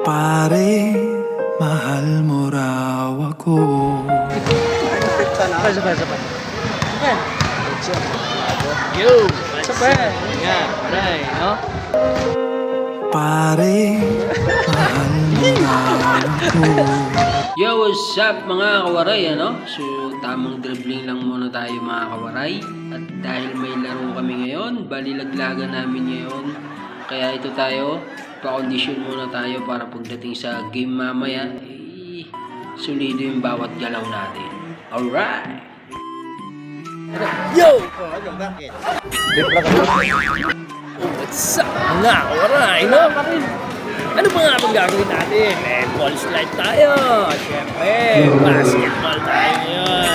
Pare, mahal mo raw ako. Sabay. Yo! Sabay! Nga, right, no? Pare, mahal mo raw ako. Yo, what's up mga kawaray, ano? So, tamang dribbling lang muna tayo mga kawaray. At dahil may laro kami ngayon, balilaglagan namin ngayon. Kaya ito tayo, pa-condition muna tayo para pagdating sa game mamaya, solido yung bawat galaw natin. Alright! Yo! What's up mga kawaray, no? Ano pa nga bang gagawin natin? Ball slide tayo! Siyempre, basketball tayo ngayon.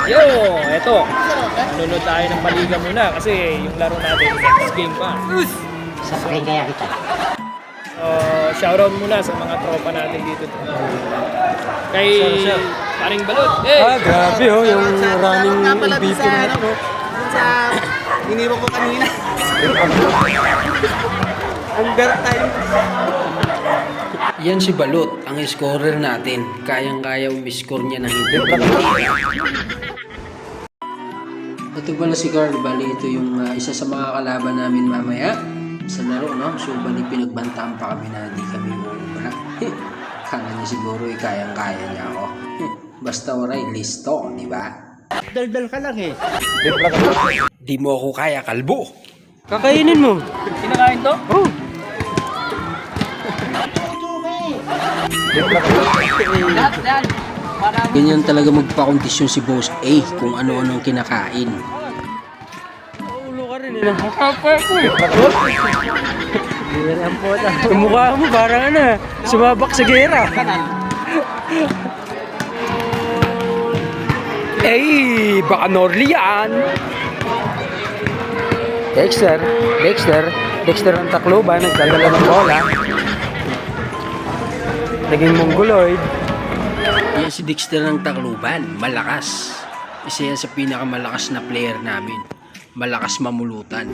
Yo, eto. Nunod tayo ng paliga muna kasi yung laro natin next game pa. Sasabihin kaya kita. Shoutout muna sa mga tropa natin dito. Kay paring Balot. Grabe yung running MVP na ito. Sa iniwan ko kanina. Ang garat tayo. Yan si Balot, ang scorer natin. Kayang-kaya umiscore niya ng hindi. Ito pala si Carl. Bali, ito yung isa sa mga kalaban namin mamaya sa laro, no? So, bali, pinagbantaan pa kami na di kami uuuna. Kala niya siguro, kayang-kaya niya ako. Basta waray, listo, di ba? Daldal ka lang eh. Di mo ako kaya, kalbo. Kakainin mo. Kinakain to? Oh. Ganyan talaga magpakondisyon si Boss A kung ano-anong kinakain. Ulo ka rin eh. Nakakapa ko eh. Yung mukha mo parang ano, sumabak sa gera. Baka Norly yan. Dexter ang Tacloban, nagdadala ng bola. Naging mongoloid. Yan si Dexter ng Tacloban, malakas. Isa yan sa pinakamalakas na player namin. Malakas mamulutan.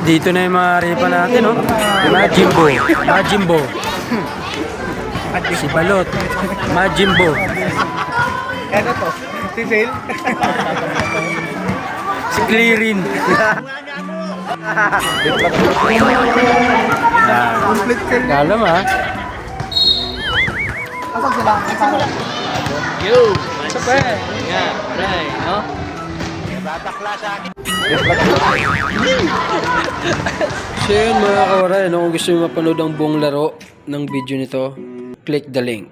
Dito na yung mga ripa natin, no? Majimbo. Si Balot. Majimbo. Ano to? Si Phil? Si Clearin. Kalam, ha? Asal sila? Yo! Sabay! Nga, right, no? So yun mga kawaray, kung gusto nyo mapanood ang buong laro ng video nito, click the link.